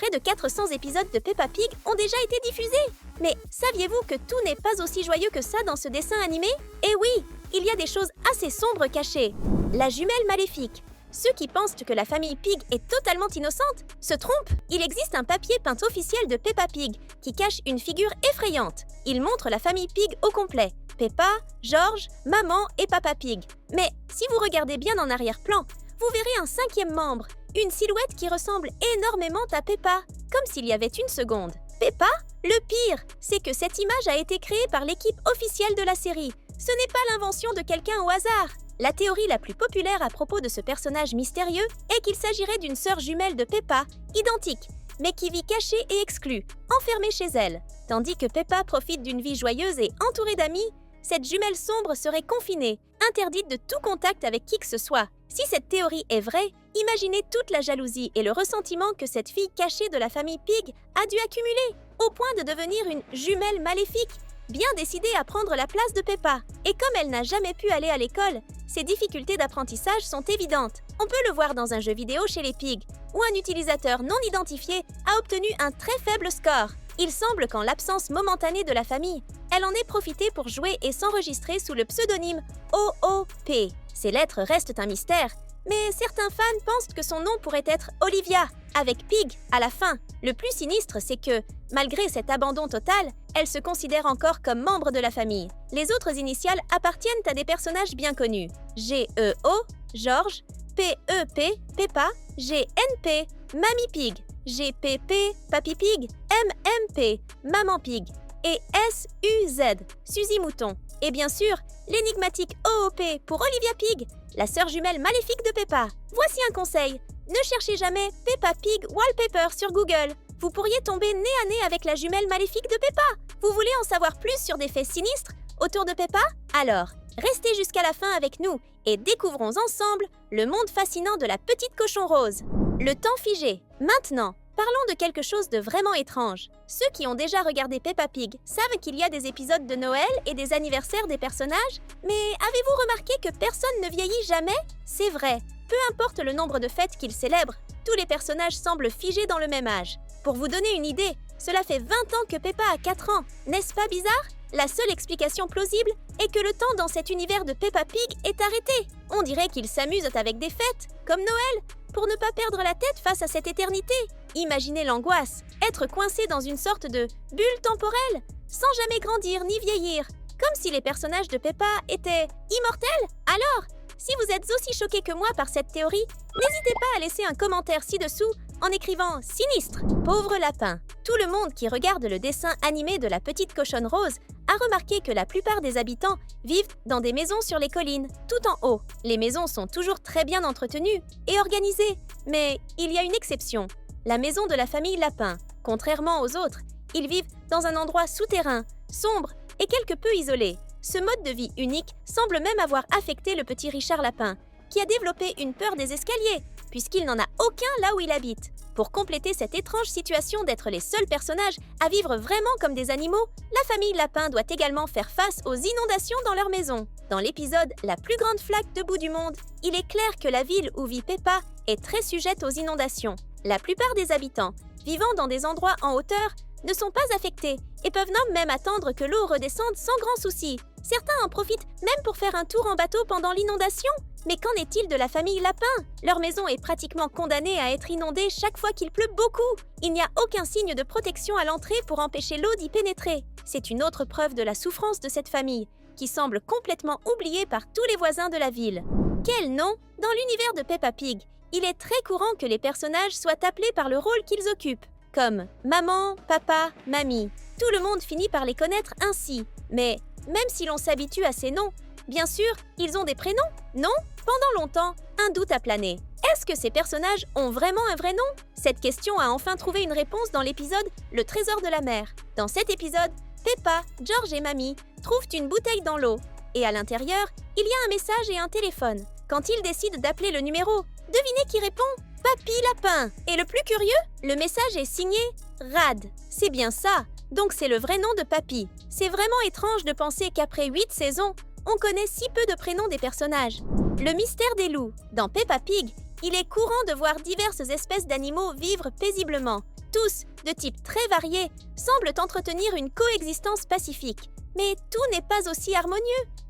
Près de 400 épisodes de Peppa Pig ont déjà été diffusés. Mais saviez-vous que tout n'est pas aussi joyeux que ça dans ce dessin animé? Eh oui, il y a des choses assez sombres cachées. La jumelle maléfique. Ceux qui pensent que la famille Pig est totalement innocente se trompent. Il existe un papier peint officiel de Peppa Pig qui cache une figure effrayante. Il montre la famille Pig au complet. Peppa, George, Maman et Papa Pig. Mais si vous regardez bien en arrière-plan, vous verrez un cinquième membre, une silhouette qui ressemble énormément à Peppa, comme s'il y avait une seconde. Peppa? Le pire, c'est que cette image a été créée par l'équipe officielle de la série. Ce n'est pas l'invention de quelqu'un au hasard. La théorie la plus populaire à propos de ce personnage mystérieux est qu'il s'agirait d'une sœur jumelle de Peppa, identique, mais qui vit cachée et exclue, enfermée chez elle. Tandis que Peppa profite d'une vie joyeuse et entourée d'amis, cette jumelle sombre serait confinée, interdite de tout contact avec qui que ce soit. Si cette théorie est vraie, imaginez toute la jalousie et le ressentiment que cette fille cachée de la famille Pig a dû accumuler, au point de devenir une jumelle maléfique, bien décidée à prendre la place de Peppa. Et comme elle n'a jamais pu aller à l'école, ses difficultés d'apprentissage sont évidentes. On peut le voir dans un jeu vidéo chez les Pigs, où un utilisateur non identifié a obtenu un très faible score. Il semble qu'en l'absence momentanée de la famille, elle en ait profité pour jouer et s'enregistrer sous le pseudonyme OOP. Ces lettres restent un mystère, mais certains fans pensent que son nom pourrait être Olivia, avec Pig à la fin. Le plus sinistre, c'est que, malgré cet abandon total, elle se considère encore comme membre de la famille. Les autres initiales appartiennent à des personnages bien connus. G-E-O, George, P-E-P, Peppa, G-N-P, Mamie Pig, G-P-P, Papy Pig, M-M-P, Maman Pig, et S-U-Z, Suzy Mouton. Et bien sûr, l'énigmatique O-O-P pour Olivia Pig, la sœur jumelle maléfique de Peppa. Voici un conseil, ne cherchez jamais Peppa Pig Wallpaper sur Google. Vous pourriez tomber nez à nez avec la jumelle maléfique de Peppa. Vous voulez en savoir plus sur des faits sinistres autour de Peppa? Alors, restez jusqu'à la fin avec nous et découvrons ensemble le monde fascinant de la petite cochon rose. Le temps figé. Maintenant, parlons de quelque chose de vraiment étrange. Ceux qui ont déjà regardé Peppa Pig savent qu'il y a des épisodes de Noël et des anniversaires des personnages, mais avez-vous remarqué que personne ne vieillit jamais? C'est vrai, peu importe le nombre de fêtes qu'ils célèbrent, tous les personnages semblent figés dans le même âge. Pour vous donner une idée, cela fait 20 ans que Peppa a 4 ans. N'est-ce pas bizarre? La seule explication plausible est que le temps dans cet univers de Peppa Pig est arrêté. On dirait qu'ils s'amusent avec des fêtes, comme Noël, pour ne pas perdre la tête face à cette éternité. Imaginez l'angoisse, être coincé dans une sorte de bulle temporelle, sans jamais grandir ni vieillir, comme si les personnages de Peppa étaient immortels. Alors, si vous êtes aussi choqués que moi par cette théorie, n'hésitez pas à laisser un commentaire ci-dessous en écrivant « Sinistre ». Pauvre lapin. Tout le monde qui regarde le dessin animé de la petite cochonne rose a remarqué que la plupart des habitants vivent dans des maisons sur les collines, tout en haut. Les maisons sont toujours très bien entretenues et organisées, mais il y a une exception, la maison de la famille Lapin. Contrairement aux autres, ils vivent dans un endroit souterrain, sombre et quelque peu isolé. Ce mode de vie unique semble même avoir affecté le petit Richard Lapin, qui a développé une peur des escaliers, puisqu'il n'en a aucun là où il habite. Pour compléter cette étrange situation d'être les seuls personnages à vivre vraiment comme des animaux, la famille Lapin doit également faire face aux inondations dans leur maison. Dans l'épisode « La plus grande flaque de boue du monde », il est clair que la ville où vit Peppa est très sujette aux inondations. La plupart des habitants, vivant dans des endroits en hauteur, ne sont pas affectés et peuvent même attendre que l'eau redescende sans grand souci. Certains en profitent même pour faire un tour en bateau pendant l'inondation. Mais qu'en est-il de la famille Lapin? Leur maison est pratiquement condamnée à être inondée chaque fois qu'il pleut beaucoup. Il n'y a aucun signe de protection à l'entrée pour empêcher l'eau d'y pénétrer. C'est une autre preuve de la souffrance de cette famille, qui semble complètement oubliée par tous les voisins de la ville. Quel nom? Dans l'univers de Peppa Pig, il est très courant que les personnages soient appelés par le rôle qu'ils occupent, comme maman, papa, mamie. Tout le monde finit par les connaître ainsi. Mais même si l'on s'habitue à ces noms, bien sûr, ils ont des prénoms, non? Pendant longtemps, un doute a plané. Est-ce que ces personnages ont vraiment un vrai nom? Cette question a enfin trouvé une réponse dans l'épisode « Le trésor de la mer ». Dans cet épisode, Peppa, George et Mamie trouvent une bouteille dans l'eau. Et à l'intérieur, il y a un message et un téléphone. Quand ils décident d'appeler le numéro, devinez qui répond? Papy Lapin. Et le plus curieux, le message est signé Rad. C'est bien ça. Donc c'est le vrai nom de Papy. C'est vraiment étrange de penser qu'après 8 saisons, on connaît si peu de prénoms des personnages. Le mystère des loups. Dans Peppa Pig, il est courant de voir diverses espèces d'animaux vivre paisiblement. tous, de types très variés, semblent entretenir une coexistence pacifique. Mais tout n'est pas aussi harmonieux.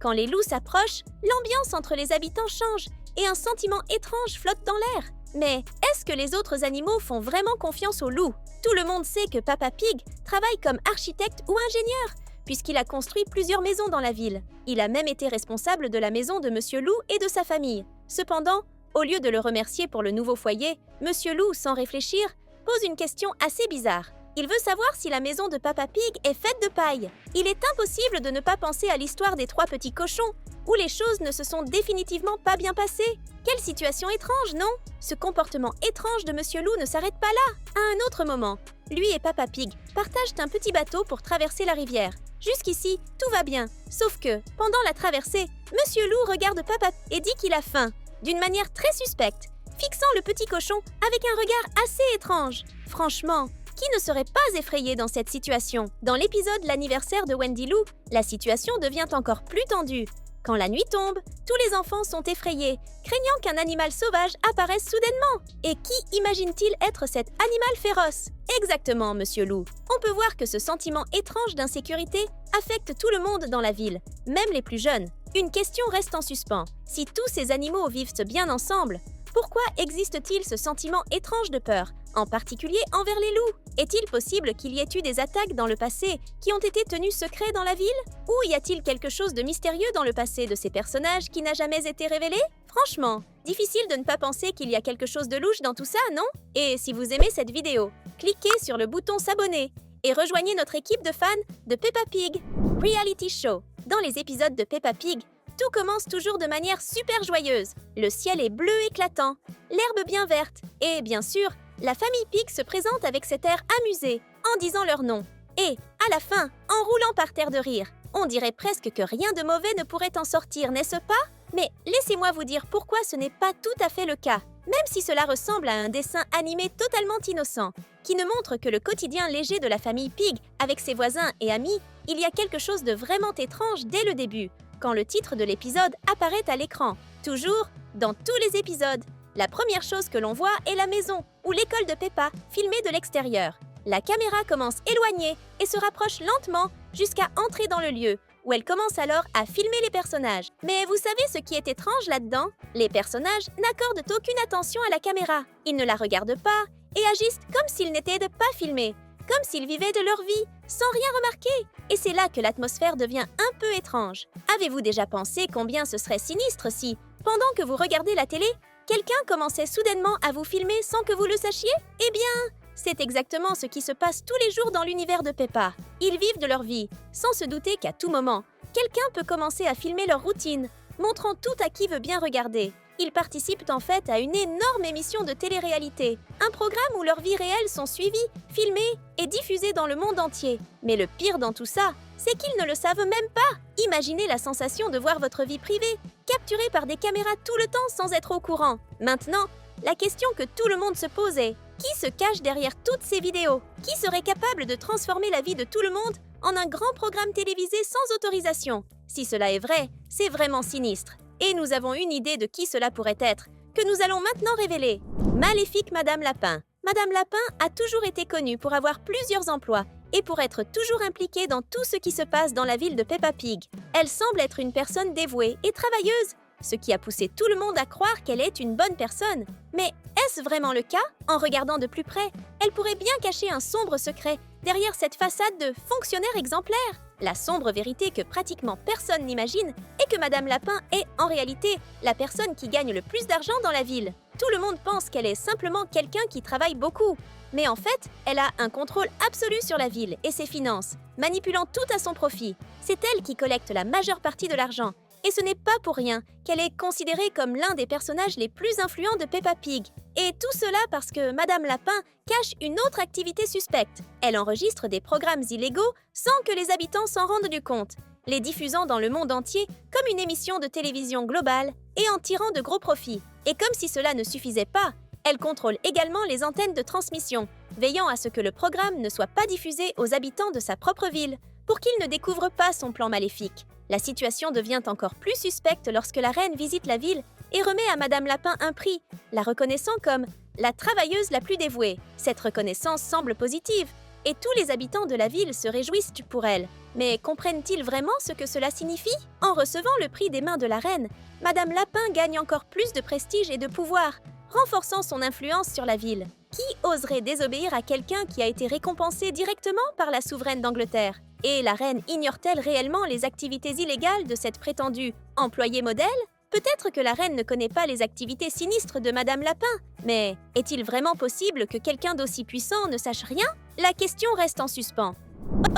Quand les loups s'approchent, l'ambiance entre les habitants change et un sentiment étrange flotte dans l'air. Mais est-ce que les autres animaux font vraiment confiance aux loups? Tout le monde sait que Papa Pig travaille comme architecte ou ingénieur, puisqu'il a construit plusieurs maisons dans la ville. Il a même été responsable de la maison de Monsieur Loup et de sa famille. Cependant, au lieu de le remercier pour le nouveau foyer, Monsieur Loup, sans réfléchir, pose une question assez bizarre. Il veut savoir si la maison de Papa Pig est faite de paille. Il est impossible de ne pas penser à l'histoire des 3 petits cochons, où les choses ne se sont définitivement pas bien passées. Quelle situation étrange, non? Ce comportement étrange de Monsieur Loup ne s'arrête pas là. À un autre moment, lui et Papa Pig partagent un petit bateau pour traverser la rivière. Jusqu'ici, tout va bien, sauf que, pendant la traversée, Monsieur Loup regarde Papa et dit qu'il a faim, d'une manière très suspecte, fixant le petit cochon avec un regard assez étrange. Franchement, qui ne serait pas effrayé dans cette situation? Dans l'épisode L'anniversaire de Wendy Lou, la situation devient encore plus tendue. Quand la nuit tombe, tous les enfants sont effrayés, craignant qu'un animal sauvage apparaisse soudainement. Et qui imagine-t-il être cet animal féroce? Exactement, Monsieur Loup. On peut voir que ce sentiment étrange d'insécurité affecte tout le monde dans la ville, même les plus jeunes. Une question reste en suspens. Si tous ces animaux vivent bien ensemble, pourquoi existe-t-il ce sentiment étrange de peur, en particulier envers les loups? Est-il possible qu'il y ait eu des attaques dans le passé qui ont été tenues secrètes dans la ville? Ou y a-t-il quelque chose de mystérieux dans le passé de ces personnages qui n'a jamais été révélé? Franchement, difficile de ne pas penser qu'il y a quelque chose de louche dans tout ça, non? Et si vous aimez cette vidéo, cliquez sur le bouton s'abonner et rejoignez notre équipe de fans de Peppa Pig. Reality Show. Dans les épisodes de Peppa Pig, tout commence toujours de manière super joyeuse. Le ciel est bleu éclatant, l'herbe bien verte, et bien sûr, la famille Pig se présente avec cet air amusé, en disant leur nom. Et, à la fin, en roulant par terre de rire. On dirait presque que rien de mauvais ne pourrait en sortir, n'est-ce pas? Mais laissez-moi vous dire pourquoi ce n'est pas tout à fait le cas. Même si cela ressemble à un dessin animé totalement innocent, qui ne montre que le quotidien léger de la famille Pig avec ses voisins et amis, il y a quelque chose de vraiment étrange dès le début, quand le titre de l'épisode apparaît à l'écran. Toujours, dans tous les épisodes, la première chose que l'on voit est la maison ou l'école de Peppa, filmée de l'extérieur. La caméra commence éloignée et se rapproche lentement jusqu'à entrer dans le lieu, où elle commence alors à filmer les personnages. Mais vous savez ce qui est étrange là-dedans? Les personnages n'accordent aucune attention à la caméra. Ils ne la regardent pas et agissent comme s'ils n'étaient pas filmés, comme s'ils vivaient de leur vie, sans rien remarquer. Et c'est là que l'atmosphère devient un peu étrange. Avez-vous déjà pensé combien ce serait sinistre si, pendant que vous regardez la télé, quelqu'un commençait soudainement à vous filmer sans que vous le sachiez? Eh bien, c'est exactement ce qui se passe tous les jours dans l'univers de Peppa. Ils vivent de leur vie, sans se douter qu'à tout moment, quelqu'un peut commencer à filmer leur routine, montrant tout à qui veut bien regarder. Ils participent en fait à une énorme émission de télé-réalité, un programme où leurs vies réelles sont suivies, filmées et diffusées dans le monde entier. Mais le pire dans tout ça, c'est qu'ils ne le savent même pas. Imaginez la sensation de voir votre vie privée, capturée par des caméras tout le temps sans être au courant. Maintenant, la question que tout le monde se pose est: qui se cache derrière toutes ces vidéos? Qui serait capable de transformer la vie de tout le monde en un grand programme télévisé sans autorisation? Si cela est vrai, c'est vraiment sinistre. Et nous avons une idée de qui cela pourrait être, que nous allons maintenant révéler. Maléfique Madame Lapin. Madame Lapin a toujours été connue pour avoir plusieurs emplois et pour être toujours impliquée dans tout ce qui se passe dans la ville de Peppa Pig. Elle semble être une personne dévouée et travailleuse, ce qui a poussé tout le monde à croire qu'elle est une bonne personne. Mais est-ce vraiment le cas? En regardant de plus près, elle pourrait bien cacher un sombre secret derrière cette façade de fonctionnaire exemplaire. La sombre vérité que pratiquement personne n'imagine est que Madame Lapin est en réalité la personne qui gagne le plus d'argent dans la ville. Tout le monde pense qu'elle est simplement quelqu'un qui travaille beaucoup. Mais en fait, elle a un contrôle absolu sur la ville et ses finances, manipulant tout à son profit. C'est elle qui collecte la majeure partie de l'argent. Et ce n'est pas pour rien qu'elle est considérée comme l'un des personnages les plus influents de Peppa Pig. Et tout cela parce que Madame Lapin cache une autre activité suspecte. Elle enregistre des programmes illégaux sans que les habitants s'en rendent du compte, les diffusant dans le monde entier comme une émission de télévision globale et en tirant de gros profits. Et comme si cela ne suffisait pas, elle contrôle également les antennes de transmission, veillant à ce que le programme ne soit pas diffusé aux habitants de sa propre ville, pour qu'ils ne découvrent pas son plan maléfique. La situation devient encore plus suspecte lorsque la reine visite la ville et remet à Madame Lapin un prix, la reconnaissant comme la travailleuse la plus dévouée. Cette reconnaissance semble positive, et tous les habitants de la ville se réjouissent pour elle. Mais comprennent-ils vraiment ce que cela signifie? En recevant le prix des mains de la reine, Madame Lapin gagne encore plus de prestige et de pouvoir, renforçant son influence sur la ville. Qui oserait désobéir à quelqu'un qui a été récompensé directement par la souveraine d'Angleterre? Et la reine ignore-t-elle réellement les activités illégales de cette prétendue employée modèle? Peut-être que la reine ne connaît pas les activités sinistres de Madame Lapin, mais est-il vraiment possible que quelqu'un d'aussi puissant ne sache rien? La question reste en suspens.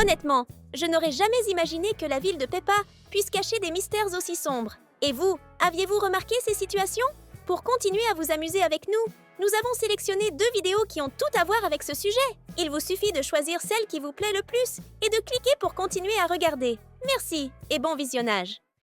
Honnêtement, je n'aurais jamais imaginé que la ville de Peppa puisse cacher des mystères aussi sombres. Et vous, aviez-vous remarqué ces situations? Pour continuer à vous amuser avec nous, nous avons sélectionné 2 vidéos qui ont tout à voir avec ce sujet. Il vous suffit de choisir celle qui vous plaît le plus et de cliquer pour continuer à regarder. Merci et bon visionnage.